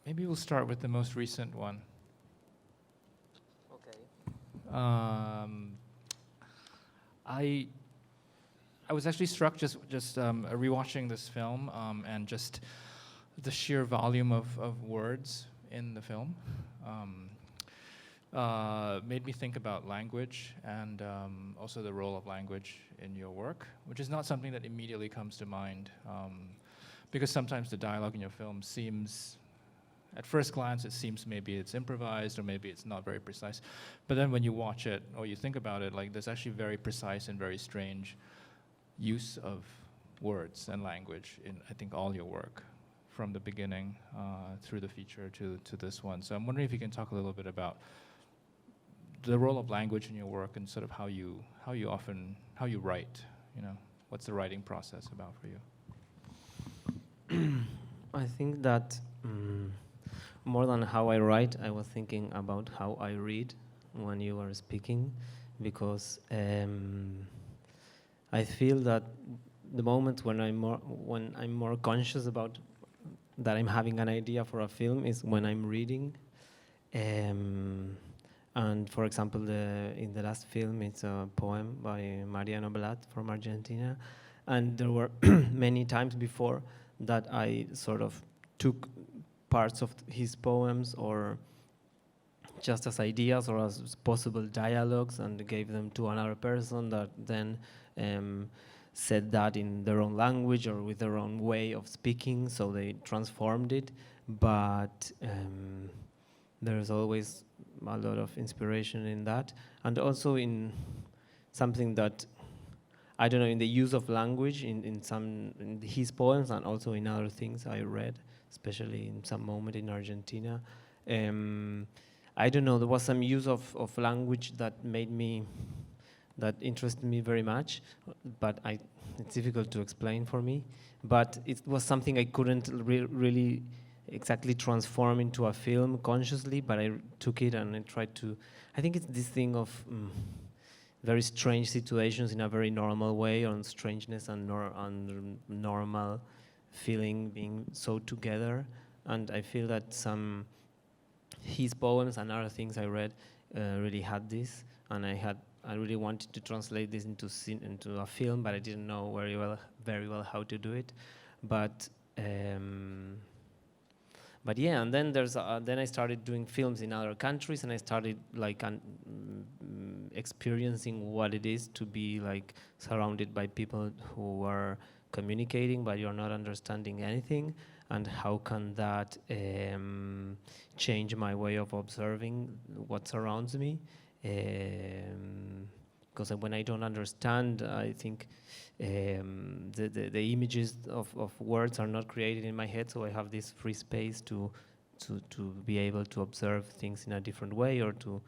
Maybe we'll start with the most recent one. Okay. I was actually struck just rewatching this film and just the sheer volume of words in the film. Made me think about language and also the role of language in your work, which is not something that immediately comes to mind, because sometimes the dialogue in your film seems, at first glance, it seems maybe it's improvised or maybe it's not very precise. But then when you watch it or you think about it, like there's actually very precise and very strange use of words and language in, I think, all your work, from the beginning through the feature to this one. So I'm wondering if you can talk a little bit about the role of language in your work and sort of how you write. You know, what's the writing process about for you? I think that more than how I write, I was thinking about how I read when you were speaking, because I feel that the moment when I'm more conscious about that I'm having an idea for a film is when I'm reading. And for example, in the last film, it's a poem by Mariano Blatt from Argentina, and there were many times before that I sort of took parts of his poems or just as ideas or as possible dialogues and gave them to another person that then said that in their own language or with their own way of speaking, so they transformed it. But there's always a lot of inspiration in that, and also in something that, I don't know, in the use of language in his poems and also in other things I read, especially in some moment in Argentina. I don't know, there was some use of language that interested me very much, but it's difficult to explain for me. But it was something I couldn't really exactly transform into a film consciously, but I took it and I tried to, I think it's this thing of very strange situations in a very normal way, on strangeness and normal feeling being so together. And I feel that his poems and other things I read really had this, and I really wanted to translate this into a film, but I didn't know very well how to do it. But yeah, and then then I started doing films in other countries, and I started like experiencing what it is to be like surrounded by people who are communicating, but you're not understanding anything, and how can that change my way of observing what surrounds me? Because when I don't understand, I think the images of words are not created in my head, so I have this free space to be able to observe things in a different way, or to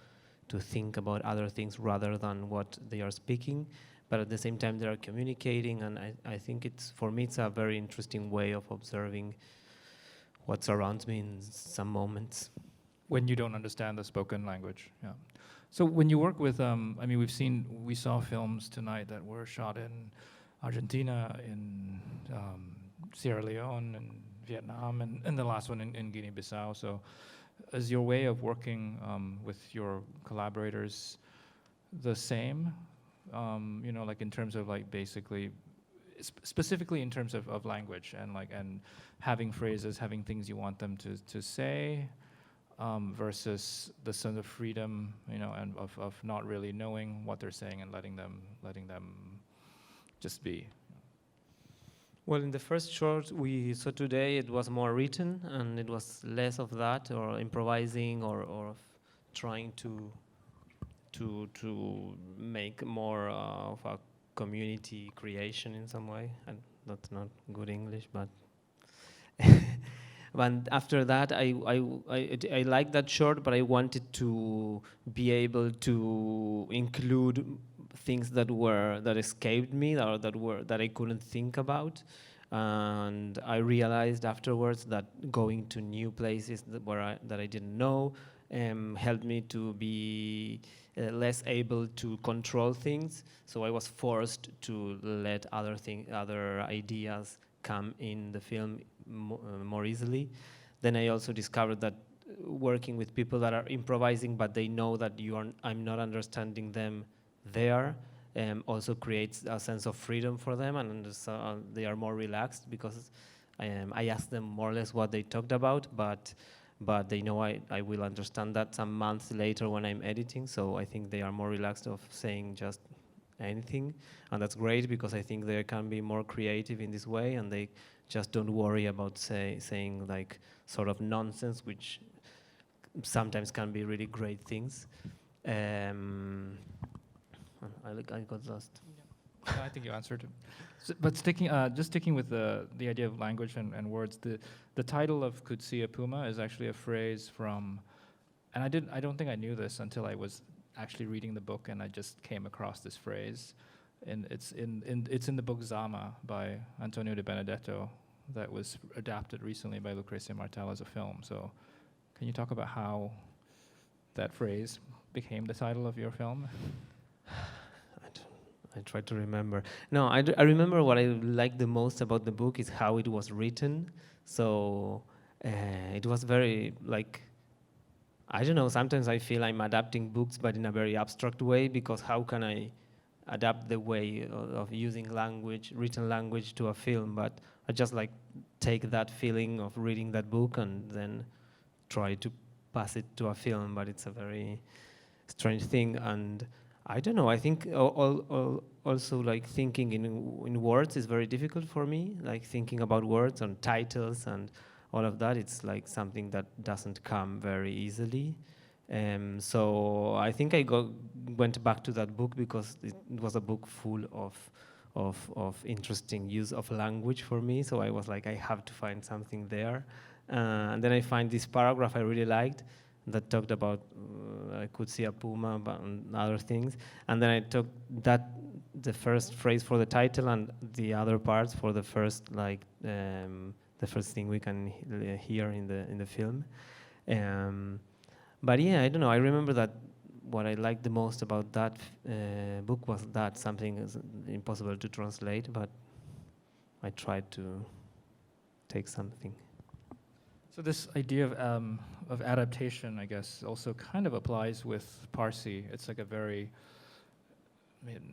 think about other things rather than what they are speaking. But at the same time, they are communicating, and I think for me it's a very interesting way of observing what surrounds me in some moments. When you don't understand the spoken language, yeah. So when you work with, I mean, we saw films tonight that were shot in Argentina, in Sierra Leone, and Vietnam, and the last one in Guinea-Bissau. So is your way of working with your collaborators the same? You know, like in terms of like basically, specifically in terms of language and having phrases, having things you want them to say, versus the sense of freedom, you know, and of not really knowing what they're saying and letting them just be. Well, in the first short we saw today, it was more written, and it was less of that, or improvising, or trying to make more of a community creation in some way. And that's not good English, but. But after that, I liked that short, but I wanted to be able to include things that escaped me, or that I couldn't think about. And I realized afterwards that going to new places that I didn't know helped me to be less able to control things. So I was forced to let other ideas come in the film more easily. then I also discovered that working with people that are improvising, but they know that I'm not understanding them there, also creates a sense of freedom for them, and they are more relaxed because I ask them more or less what they talked about, but they know I will understand that some months later when I'm editing, so I think they are more relaxed of saying just anything, and that's great because I think they can be more creative in this way, and they just don't worry about saying like sort of nonsense, which sometimes can be really great things. I got lost. Yeah. I think you answered it. So, but just sticking with the idea of language and words, the title of Kutsia Puma is actually a phrase from, and I don't think I knew this until I was actually reading the book, and I just came across this phrase, and it's in the book Zama by Antonio de Benedetto that was adapted recently by Lucrezia Martel as a film. So can you talk about how that phrase became the title of your film? I try to remember. No, I remember what I liked the most about the book is how it was written. So it was very like, I don't know, sometimes I feel I'm adapting books, but in a very abstract way, because how can I adapt the way of using language, written language, to a film? But I just like take that feeling of reading that book and then try to pass it to a film, but it's a very strange thing. And I don't know, I think also like thinking in words is very difficult for me, like thinking about words and titles and all of that. It's like something that doesn't come very easily. So I think I went back to that book because it was a book full of interesting use of language for me. So I was like, I have to find something there. And then I find this paragraph I really liked that talked about I could see a puma and other things. And then I took the first phrase for the title and the other parts for the first the first thing we can hear in the film. But yeah, I don't know. I remember that what I liked the most about that book was that something is impossible to translate, but I tried to take something. So this idea of adaptation, I guess, also kind of applies with Parsi. It's like a very,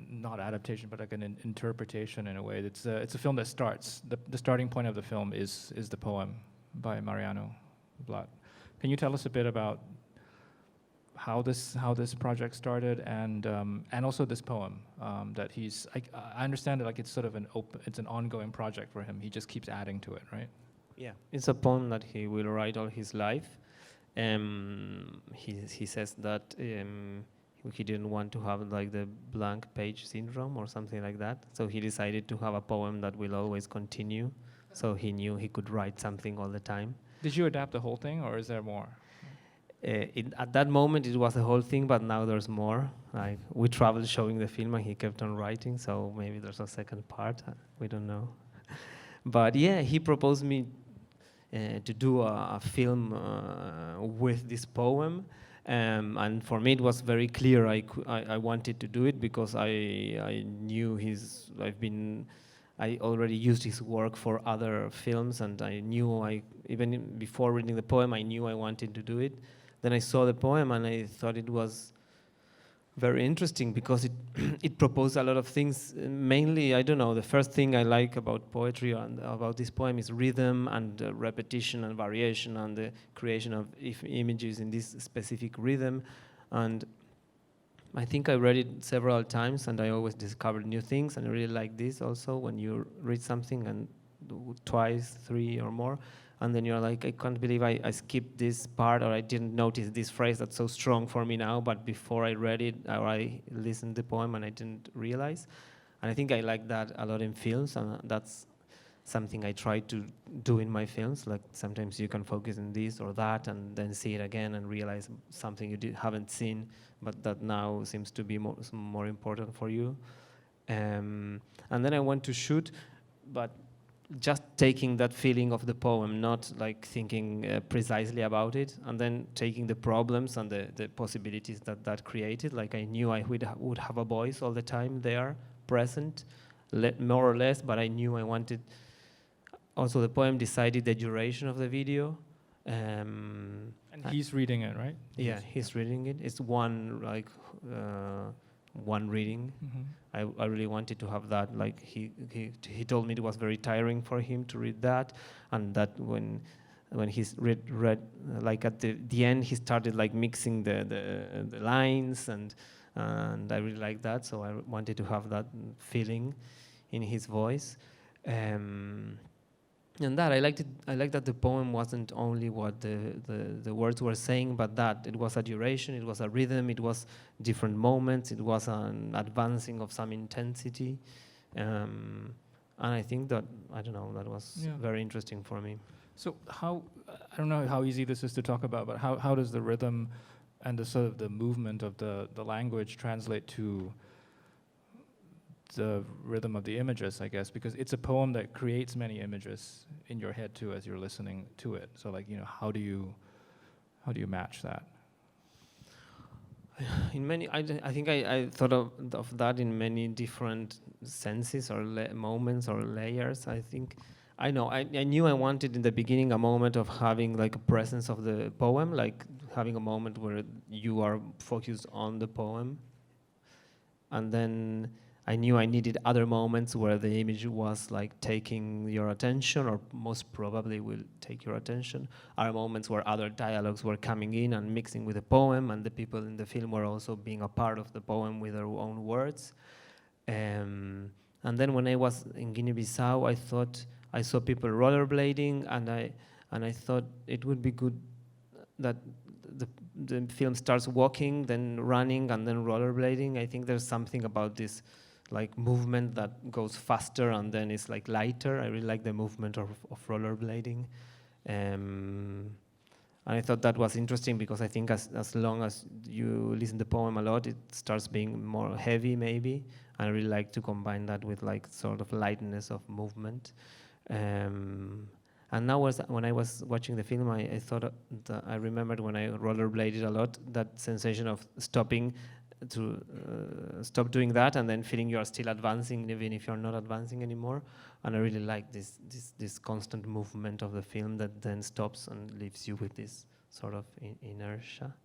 not adaptation, but like an interpretation in a way. It's a film that starts. The starting point of the film is the poem by Mariano Blatt. Can you tell us a bit about how this project started and also this poem that he's? I understand that like it's sort of it's an ongoing project for him. He just keeps adding to it, right? Yeah, it's a poem that he will write all his life. He says that he didn't want to have like the blank page syndrome or something like that. So he decided to have a poem that will always continue. So he knew he could write something all the time. Did you adapt the whole thing, or is there more? At that moment, it was the whole thing, but now there's more. Like we traveled showing the film, and he kept on writing. So maybe there's a second part. We don't know. But yeah, he proposed me to do a film with this poem, and for me it was very clear I wanted to do it because I knew I already used his work for other films, and I knew even before reading the poem I knew I wanted to do it. Then I saw the poem and I thought it was very interesting because it proposed a lot of things. Mainly, I don't know, the first thing I like about poetry and about this poem is rhythm and repetition and variation and the creation of images in this specific rhythm. And I think I read it several times and I always discovered new things, and I really like this also when you read something and twice, three or more, and then you're like, I can't believe I skipped this part, or I didn't notice this phrase that's so strong for me now, but before I read it, or I listened to the poem and I didn't realize. And I think I like that a lot in films, and that's something I try to do in my films. Like sometimes you can focus on this or that and then see it again and realize something you haven't seen, but that now seems to be more important for you. And then I went to shoot, but just taking that feeling of the poem, not like thinking precisely about it, and then taking the problems and the possibilities that created. Like I knew I would have a voice all the time there, present, more or less, but I knew I wanted. Also, the poem decided the duration of the video, And he's reading it, right? Yeah, he's reading it. It's one one reading. I really wanted to have that. Like he told me it was very tiring for him to read that, and that when he's read like at the end he started like mixing the lines, and I really like that. So I wanted to have that feeling in his voice. And that I liked it. I liked that the poem wasn't only what the words were saying, but that it was a duration, it was a rhythm, it was different moments, it was an advancing of some intensity, and I think that that was very interesting for me. So how, I don't know how easy this is to talk about, but how does the rhythm and the sort of the movement of the language translate to the rhythm of the images, I guess, because it's a poem that creates many images in your head too as you're listening to it. So like, how do you match that? In many, I think I thought of that in many different senses or moments or layers. I think I knew I wanted in the beginning a moment of having like a presence of the poem, like having a moment where you are focused on the poem, and then I knew I needed other moments where the image was like taking your attention, or most probably will take your attention. Other moments where other dialogues were coming in and mixing with the poem, and the people in the film were also being a part of the poem with their own words. And then when I was in Guinea-Bissau, I thought I saw people rollerblading, and I thought it would be good that the film starts walking, then running, and then rollerblading. I think there's something about this like movement that goes faster and then it's like lighter. I really like the movement of rollerblading. And I thought that was interesting because I think as long as you listen to the poem a lot, it starts being more heavy maybe. And I really like to combine that with like sort of lightness of movement. And now when I was watching the film, I thought I remembered when I rollerbladed a lot, that sensation of stopping to stop doing that and then feeling you are still advancing even if you're not advancing anymore. And I really like this constant movement of the film that then stops and leaves you with this sort of inertia.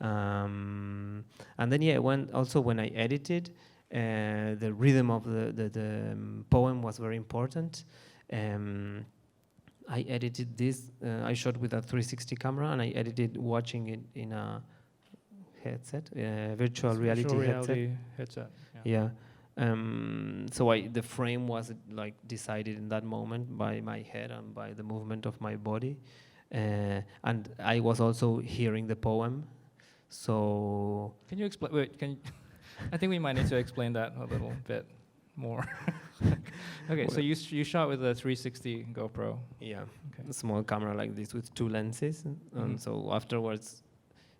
And then when I edited, the rhythm of the poem was very important. I edited this, I shot with a 360 camera, and I edited watching it in a headset, virtual reality headset. Yeah. So the frame was like decided in that moment by my head and by the movement of my body, and I was also hearing the poem. So can you explain? Wait, I think we might need to explain that a little bit more. Okay, so you shot with a 360 GoPro. Yeah, okay. A small camera like this with 2 lenses, and so afterwards.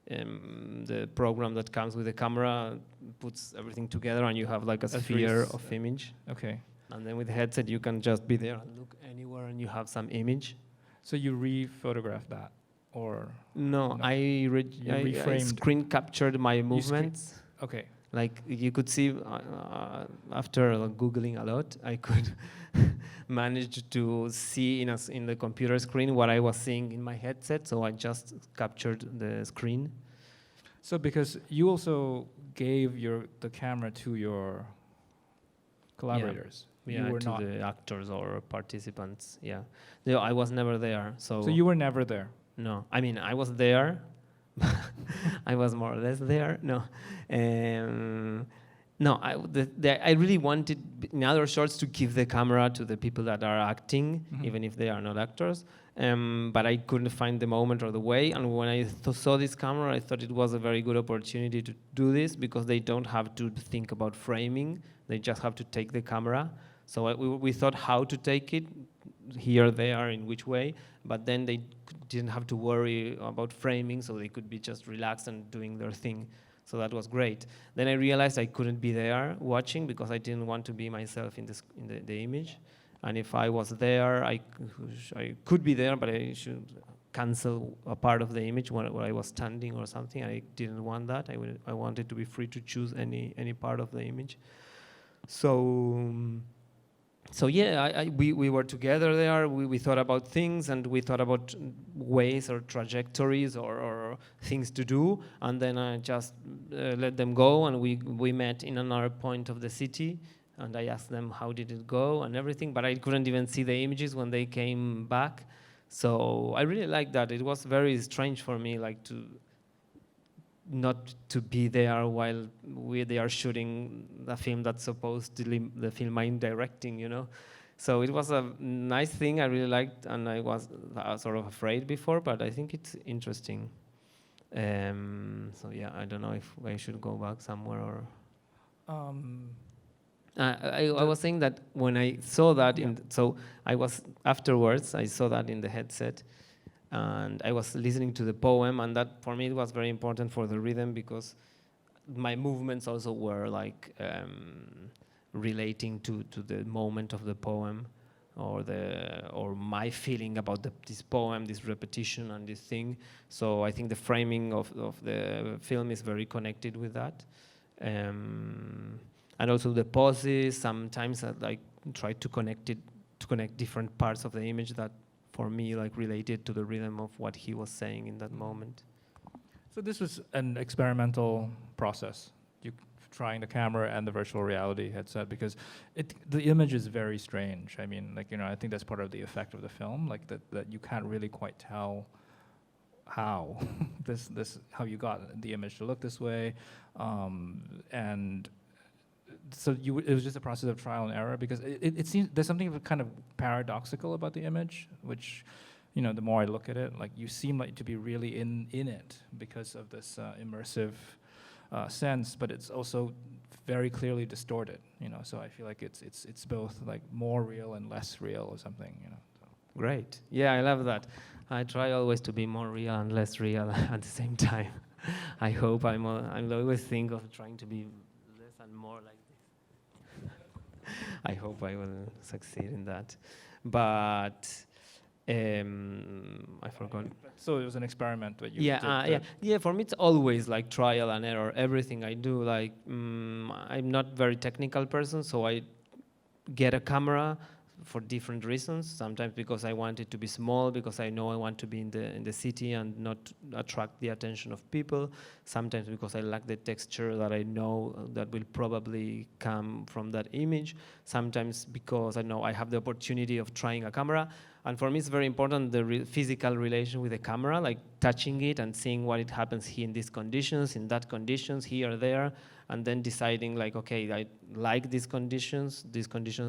The program that comes with the camera puts everything together, and you have like a sphere of image. Okay. And then with the headset, you can just be there and look anywhere, and you have some image. So you re-photographed that, or no? I screen captured my movements. Okay. Like you could see after Googling a lot, I could manage to see in the computer screen what I was seeing in my headset. So I just captured the screen. So because you also gave the camera to your collaborators. Yeah, you were to not the actors or participants. Yeah, I was never there. So you were never there. No, I mean I was there. I was more or less there. No, I really wanted in other shots to give the camera to the people that are acting, even if they are not actors. But I couldn't find the moment or the way. And when I saw this camera, I thought it was a very good opportunity to do this because they don't have to think about framing. They just have to take the camera. So we thought how to take it, here, there, in which way. But then they didn't have to worry about framing, so they could be just relaxed and doing their thing. So that was great. Then I realized I couldn't be there watching because I didn't want to be myself in the image. And if I was there, I could be there, but I should cancel a part of the image where I was standing or something. I didn't want that. I wanted to be free to choose any part of the image. So so yeah, we were together there. We thought about things, and we thought about ways or trajectories or things to do. And then I just let them go, and we met in another point of the city. And I asked them how did it go and everything, but I couldn't even see the images when they came back. So I really liked that. It was very strange for me, like to not to be there while they are shooting a film that's supposed to the film I'm directing, you know. So it was a nice thing I really liked, and I was sort of afraid before, but I think it's interesting. So yeah, I don't know if I should go back somewhere or. I was saying that when I saw that, so I was afterwards, I saw that in the headset, and I was listening to the poem, and that for me it was very important for the rhythm, because my movements also were like relating to the moment of the poem, or my feeling about this poem, this repetition and this thing. So I think the framing of the film is very connected with that. And also the poses, sometimes I like try to connect different parts of the image that for me like related to the rhythm of what he was saying in that moment. So this was an experimental process, you trying the camera and the virtual reality headset, because the image is very strange. I mean, like, you know, I think that's part of the effect of the film, like that you can't really quite tell how how you got the image to look this way, and so it was just a process of trial and error, because it seems there's something kind of paradoxical about the image, which, you know, the more I look at it, like you seem like to be really in it because of this immersive sense, but it's also very clearly distorted, you know. So I feel like it's both like more real and less real or something, you know. So. Great. Yeah, I love that. I try always to be more real and less real at the same time. I hope I always think of trying to be less and more like this. I hope I will succeed in that. But I forgot. So it was an experiment that you yeah. For me, it's always like trial and error. Everything I do, like I'm not very technical person, so I get a camera for different reasons. Sometimes because I want it to be small, because I know I want to be in the city and not attract the attention of people. Sometimes because I like the texture that I know that will probably come from that image. Sometimes because I know I have the opportunity of trying a camera. And for me, it's very important the physical relation with the camera, like touching it and seeing what it happens here in these conditions, in that conditions, here or there, and then deciding like, okay, I like these conditions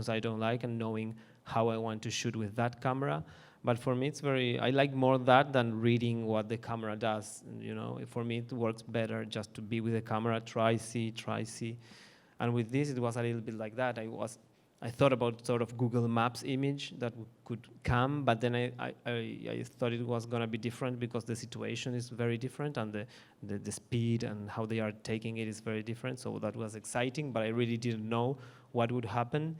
I don't like, and knowing how I want to shoot with that camera. But for me, I like more that than reading what the camera does. You know, for me, it works better just to be with the camera, try, see. And with this, it was a little bit like that. I thought about sort of Google Maps image that could come, but then I thought it was going to be different because the situation is very different, and the speed and how they are taking it is very different. So that was exciting, but I really didn't know what would happen.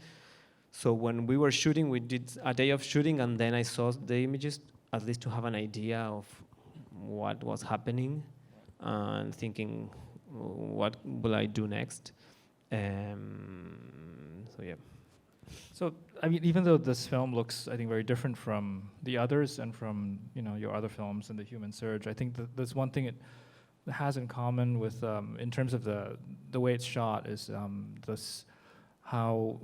So when we were shooting, we did a day of shooting, and then I saw the images, at least to have an idea of what was happening, and thinking, what will I do next? So yeah. So, I mean, even though this film looks, I think, very different from the others and from, you know, your other films and The Human Surge, I think that there's one thing it has in common with, in terms of the way it's shot, is this how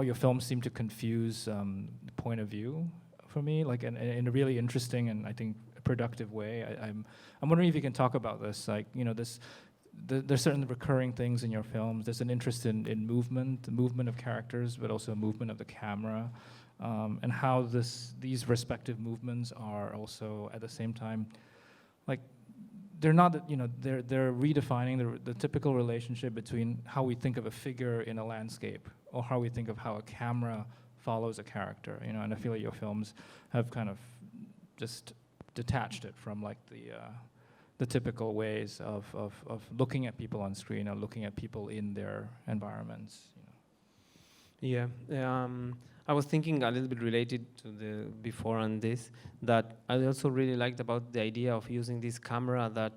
your films seem to confuse the point of view for me, like in a really interesting and I think productive way. I'm wondering if you can talk about this, like, you know, there's certain recurring things in your films. There's an interest in movement, the movement of characters, but also movement of the camera, and how these respective movements are also at the same time, like, they're not, you know, they're redefining the typical relationship between how we think of a figure in a landscape or how we think of how a camera follows a character, you know. And I feel like your films have kind of just detached it from like the typical ways of looking at people on screen or looking at people in their environments, you know. Yeah, I was thinking a little bit related to the before and this, that I also really liked about the idea of using this camera that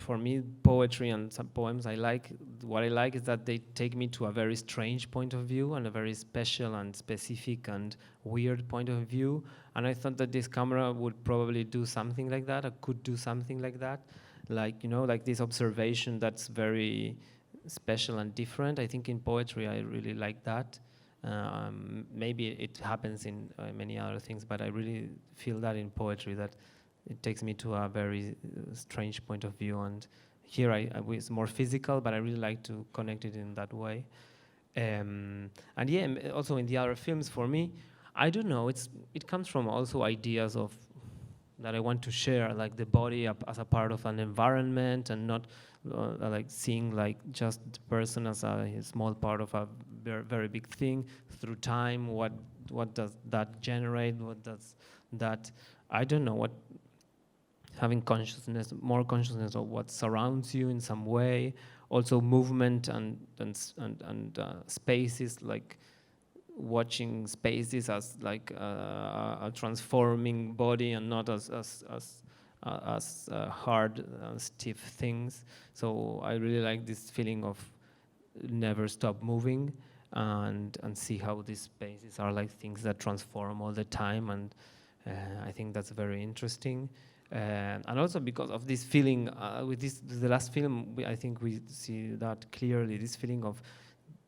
for me, poetry and some poems what I like is that they take me to a very strange point of view and a very special and specific and weird point of view. And I thought that this camera would probably do something like that, or could do something like that. Like, like this observation that's very special and different. I think in poetry, I really like that. Maybe it happens in many other things, but I really feel that in poetry, that it takes me to a very strange point of view. And here it's more physical, but I really like to connect it in that way. And yeah, also in the other films, for me, I don't know, it comes from also ideas of that I want to share, like the body as a part of an environment, and not like seeing like just the person as a small part of a very, very big thing through time. What does that generate? What does that, I don't know, what, having more consciousness of what surrounds you in some way. Also movement and spaces, like watching spaces as like a transforming body and not as hard, stiff things. So I really like this feeling of never stop moving, and see how these spaces are like things that transform all the time. And I think that's very interesting. And also because of this feeling, with the last film, I think we see that clearly, this feeling of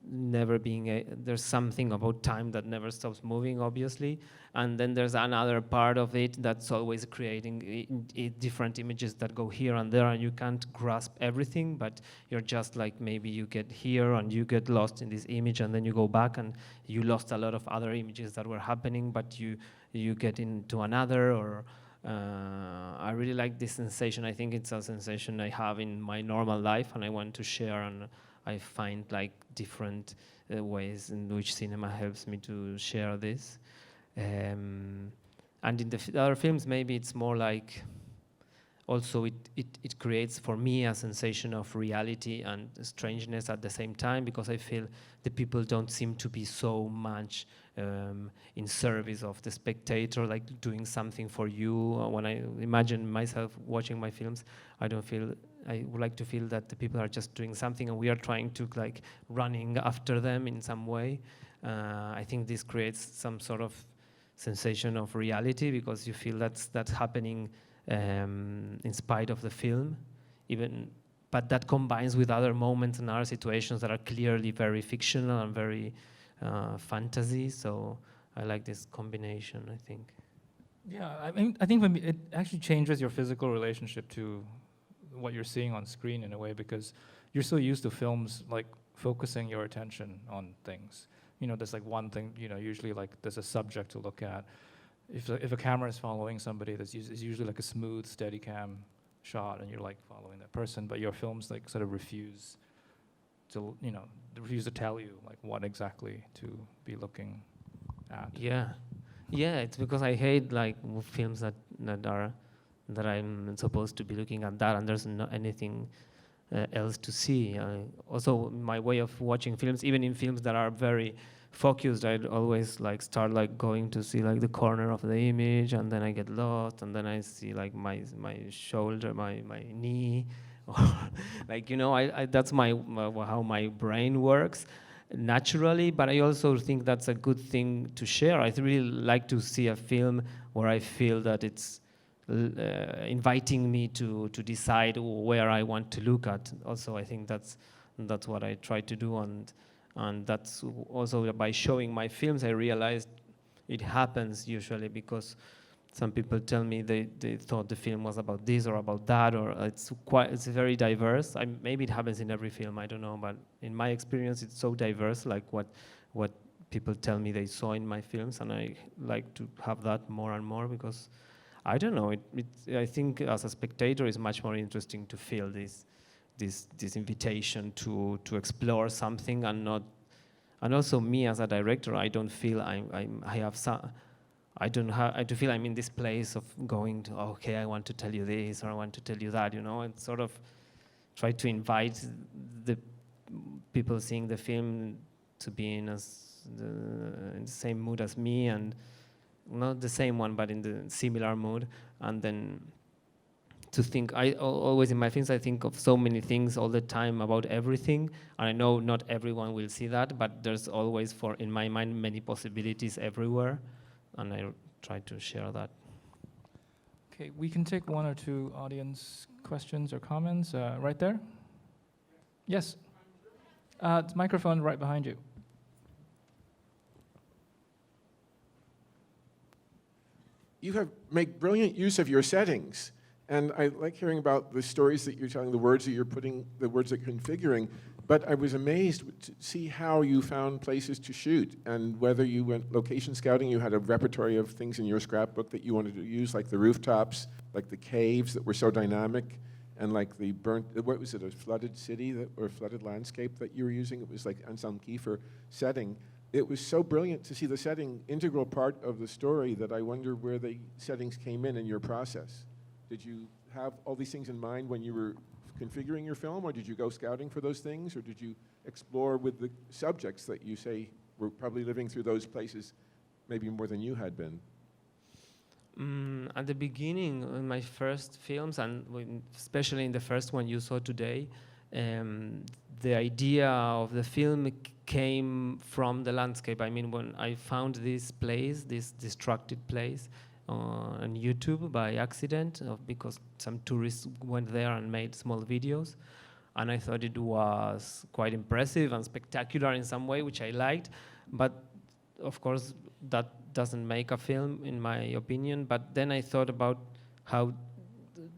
never being, there's something about time that never stops moving, obviously. And then there's another part of it that's always creating different images that go here and there, and you can't grasp everything, but you're just like, maybe you get here and you get lost in this image, and then you go back and you lost a lot of other images that were happening, but you get into another, or I really like this sensation. I think it's a sensation I have in my normal life, and I want to share, and I find like different ways in which cinema helps me to share this. And in the other films, maybe it's more like, also it creates for me a sensation of reality and strangeness at the same time, because I feel the people don't seem to be so much in service of the spectator, like doing something for you. When I imagine myself watching my films, I would like to feel that the people are just doing something and we are trying to like running after them in some way. I think this creates some sort of sensation of reality, because you feel that's happening in spite of the film, but that combines with other moments and other situations that are clearly very fictional and very fantasy. So I like this combination, I think. Yeah, I mean, I think it actually changes your physical relationship to what you're seeing on screen in a way, because you're so used to films like focusing your attention on things. There's like one thing, usually like there's a subject to look at. If a camera is following somebody, it's usually like a smooth, steady cam shot, and you're like following that person. But your films like sort of refuse to tell you like what exactly to be looking at. Yeah, it's because I hate like films that I'm supposed to be looking at that, and there's not anything else to see. Also, my way of watching films, even in films that are very focused, I'd always like start like going to see like the corner of the image, and then I get lost, and then I see like my shoulder, my knee, or like that's how my brain works naturally. But I also think that's a good thing to share. I really like to see a film where I feel that it's inviting me to decide where I want to look at. Also, I think that's what I try to do, and that's also by showing my films I realized it happens usually, because some people tell me they thought the film was about this or about that, or it's very diverse. Maybe it happens in every film, I don't know, but in my experience it's so diverse, like what people tell me they saw in my films, and I like to have that more and more, because I don't know, I think as a spectator it's much more interesting to feel this invitation to explore something, and also me as a director, I don't feel I feel I'm in this place of going to, okay, I want to tell you this or I want to tell you that, and sort of try to invite the people seeing the film to be in the same mood as me, and not the same one, but in the similar mood, and then to think. Always in my films, I think of so many things all the time about everything, and I know not everyone will see that, but there's always, in my mind, many possibilities everywhere, and I try to share that. Okay, we can take one or two audience questions or comments right there. Yes, it's microphone right behind you. You make brilliant use of your settings. And I like hearing about the stories that you're telling, the words that you're putting, the words that you're configuring. But I was amazed to see how you found places to shoot, and whether you went location scouting. You had a repertoire of things in your scrapbook that you wanted to use, like the rooftops, like the caves that were so dynamic, and like the what was it, a flooded city or a flooded landscape that you were using? It was like Anselm Kiefer setting. It was so brilliant to see the setting, integral part of the story, that I wonder where the settings came in your process. Did you have all these things in mind when you were configuring your film, or did you go scouting for those things, or did you explore with the subjects that you say were probably living through those places maybe more than you had been? At the beginning, in my first films, and especially in the first one you saw today, the idea of the film came from the landscape. I mean, when I found this place, this destructed place, on YouTube by accident, because some tourists went there and made small videos, and I thought it was quite impressive and spectacular in some way, which I liked. But of course, that doesn't make a film, in my opinion. But then I thought about how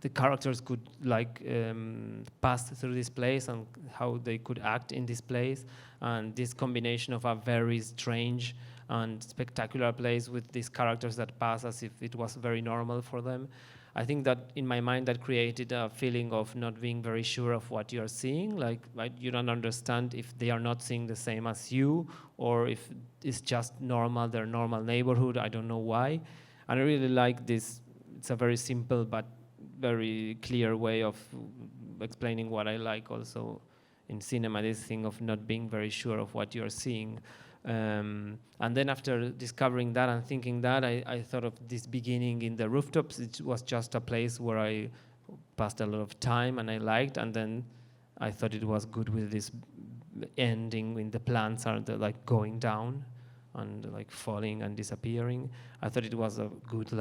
the characters could pass through this place and how they could act in this place, and this combination of a very strange and spectacular place with these characters that pass as if it was very normal for them. I think that in my mind that created a feeling of not being very sure of what you're seeing, like you don't understand if they are not seeing the same as you, or if it's just normal, their normal neighborhood, I don't know why. And I really like this. It's a very simple but very clear way of explaining what I like also in cinema, this thing of not being very sure of what you're seeing. And then after discovering that and thinking that, I thought of this beginning in the rooftops. It was just a place where I passed a lot of time and I liked, and then I thought it was good with this ending when the plants are going down and like falling and disappearing. I thought it was a good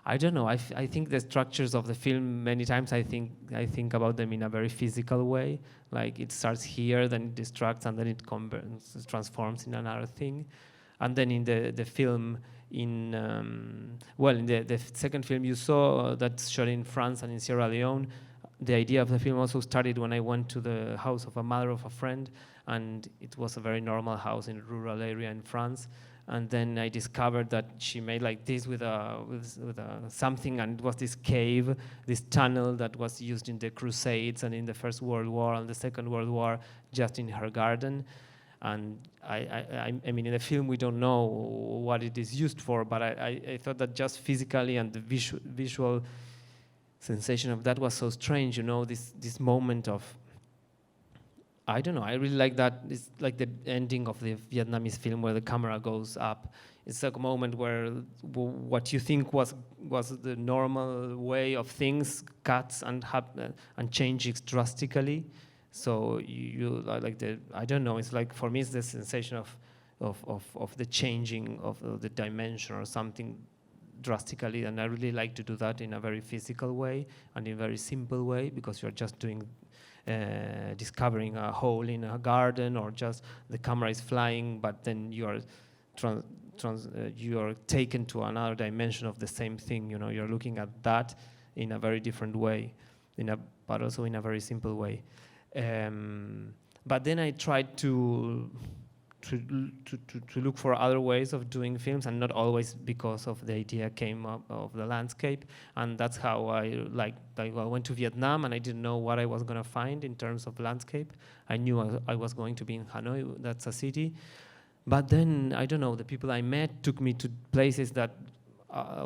I don't know. I think the structures of the film, many times I think about them in a very physical way. Like it starts here, then it distracts, and then it transforms in another thing. And then in the film, in the second film you saw that's shot in France and in Sierra Leone, the idea of the film also started when I went to the house of a mother of a friend, and it was a very normal house in a rural area in France. And then I discovered that she made like this with something, and it was this cave, this tunnel that was used in the Crusades and in the First World War and the Second World War, just in her garden. And I mean, in the film we don't know what it is used for, but I thought that just physically and the visual sensation of that was so strange, this moment of, I don't know, I really like that. It's like the ending of the Vietnamese film where the camera goes up. It's like a moment where what you think was the normal way of things cuts and changes drastically. So you like I don't know, it's like, for me it's the sensation of the changing of the dimension or something drastically, and I really like to do that in a very physical way and in a very simple way, because you're just discovering a hole in a garden, or just the camera is flying, but then you are taken to another dimension of the same thing. You're looking at that in a very different way, but also in a very simple way. But then I tried to look for other ways of doing films, and not always because of the idea came up of the landscape. And that's how I went to Vietnam, and I didn't know what I was going to find in terms of landscape. I knew I was going to be in Hanoi, that's a city. But then, I don't know, the people I met took me to places that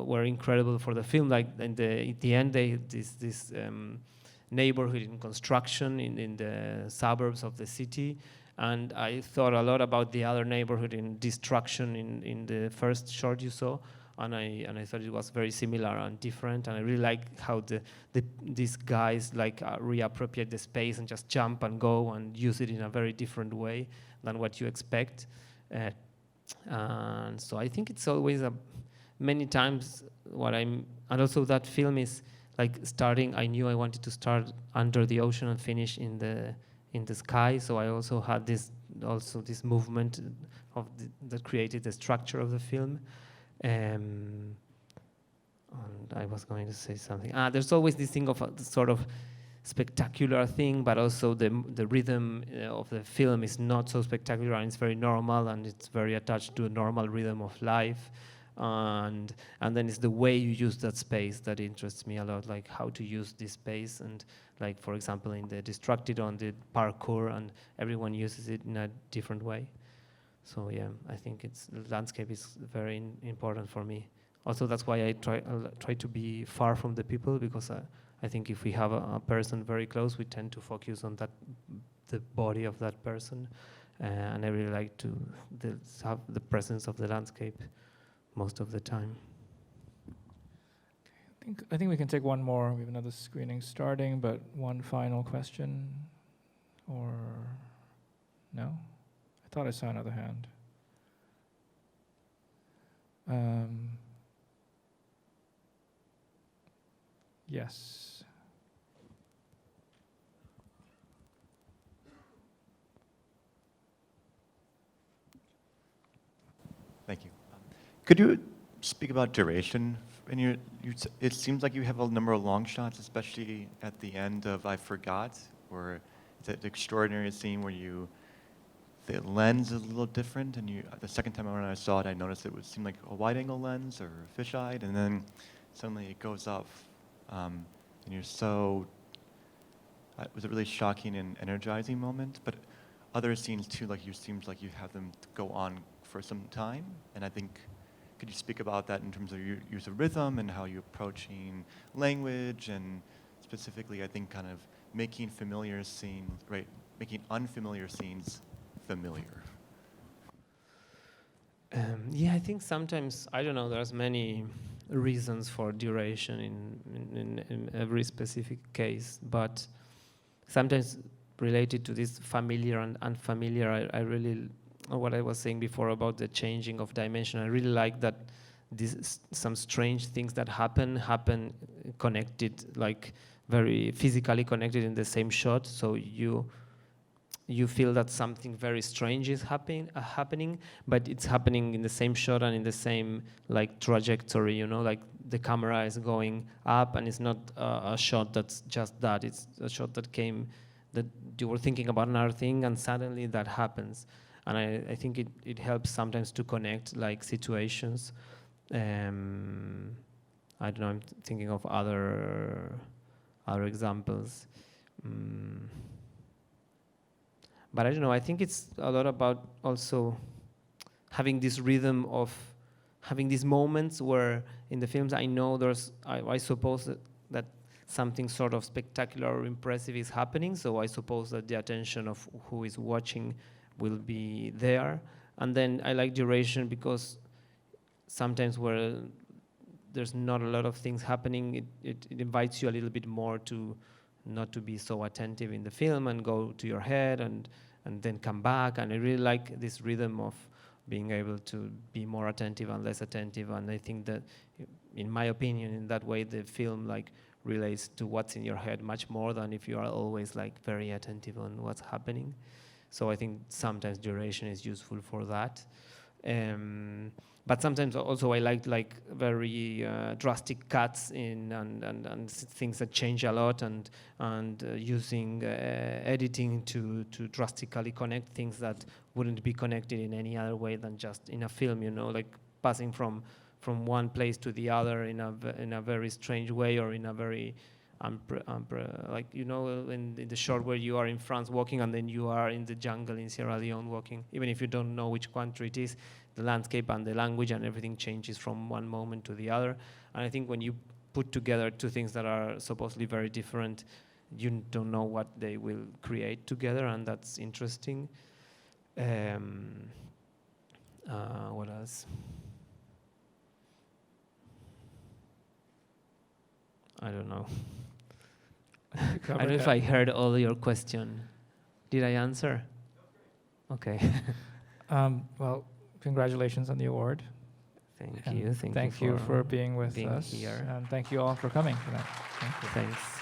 were incredible for the film. Like at the end, this neighborhood in construction in the suburbs of the city. And I thought a lot about the other neighborhood in destruction in the first short you saw. and I thought it was very similar and different, and I really like how these guys like reappropriate the space and just jump and go and use it in a very different way than what you expect. And so I think it's always many times and also that film is like starting. I knew I wanted to start under the ocean and finish in the sky. So I also had this movement that created the structure of the film. And I was going to say something. There's always this thing of a sort of spectacular thing, but also the rhythm of the film is not so spectacular, and it's very normal, and it's very attached to a normal rhythm of life. And then it's the way you use that space that interests me a lot, like how to use this space. And like, for example, in the Distracted on the parkour, and everyone uses it in a different way. So yeah, I think the landscape is very important for me. Also, that's why I try to be far from the people, because I think if we have a person very close, we tend to focus on the body of that person. And I really like to have the presence of the landscape most of the time. I think we can take one more. We have another screening starting, but one final question, or no? I thought I saw another hand. Yes. Thank you. Could you speak about duration? It seems like you have a number of long shots, especially at the end of I Forgot, or the extraordinary scene where the lens is a little different, and the second time around I saw it, I noticed it would seem like a wide-angle lens or fisheye, and then suddenly it goes off, and you're so. It was a really shocking and energizing moment, but other scenes too, seems like you have them go on for some time, and I think. Could you speak about that in terms of your use of rhythm and how you're approaching language, and specifically, I think, kind of making familiar scenes, right? Making unfamiliar scenes familiar. Yeah, I think sometimes, I don't know, there's many reasons for duration in every specific case, but sometimes related to this familiar and unfamiliar, I really, what I was saying before about the changing of dimension, I really like that some strange things that happen connected, like very physically connected in the same shot, so you feel that something very strange is happening, but it's happening in the same shot and in the same like trajectory, like the camera is going up, and it's not a shot that's just that, it's a shot that you were thinking about another thing, and suddenly that happens. And I think it helps sometimes to connect like situations. I don't know, I'm thinking of other examples. But I don't know, I think it's a lot about also having this rhythm of having these moments where in the films I know I suppose that something sort of spectacular or impressive is happening, so I suppose that the attention of who is watching will be there. And then I like duration because sometimes where there's not a lot of things happening, it invites you a little bit more to not to be so attentive in the film and go to your head and then come back. And I really like this rhythm of being able to be more attentive and less attentive. And I think that, in my opinion, in that way, the film like relates to what's in your head much more than if you are always like very attentive on what's happening. So I think sometimes duration is useful for that. But sometimes also I like very drastic cuts in and things that change a lot, and using editing to drastically connect things that wouldn't be connected in any other way than just in a film, like passing from one place to the other in a very strange way, or in a very like in the shot where you are in France walking and then you are in the jungle in Sierra Leone walking, even if you don't know which country it is, the landscape and the language and everything changes from one moment to the other. And I think when you put together two things that are supposedly very different, you don't know what they will create together, and that's interesting. What else? I don't know. You I covered don't know if that. I heard all your question. Did I answer? Okay. Well, congratulations on the award. Thank and you. Thank you for being with being us. here. And thank you all for coming tonight. Thank you. Thanks.